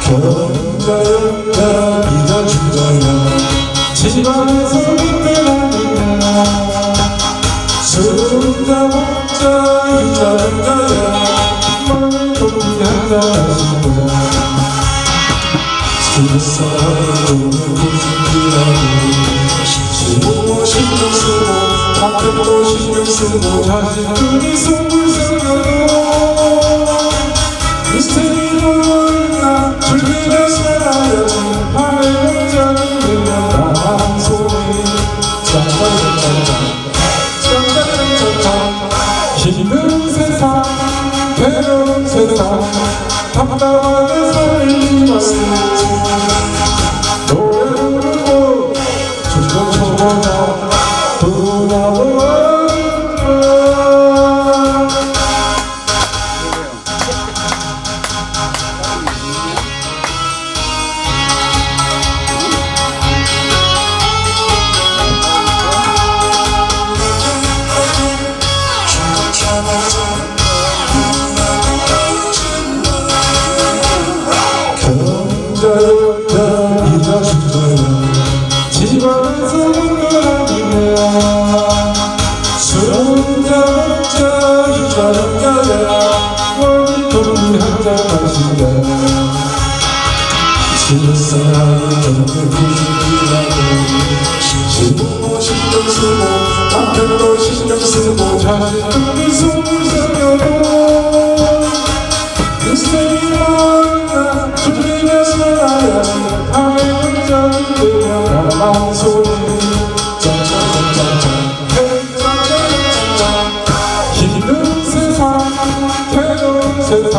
경자였다 이자 주자야 집안에서 힘들어하니까 술자 먹자 이자는 가야 뭘 돈이 한잔하시고 집에서 하는 고생이라고 신고 신경 쓰고 남편도 신경 쓰고 자식들이 속을 썩어도 미스테리가 즐기며 살아야지 밤에 먹자는 그냥 나만 소리 짠짠짠짠짠짠짠 힘든 세상 괴로운 세상 답답하게 살지 마세요 노래 부르고 춤도 춰보자 돌아와 경자였다 이자 주자야 집안에서 힘들어하니까 술 혼자 먹자 이자는 가야 멀리 돈이 한잔 마시자 집에서 하는 저녁에 부식이라고 신고 신경 쓰고 남편도 신경 쓰고 자식들이 속을 썩여도 인생이 멀다 즐기며 살아야지 밤에 혼자는 그냥 나만 소리 짠짠짠짠짠 짠짠짠짠 힘든 세상 괴로운 세상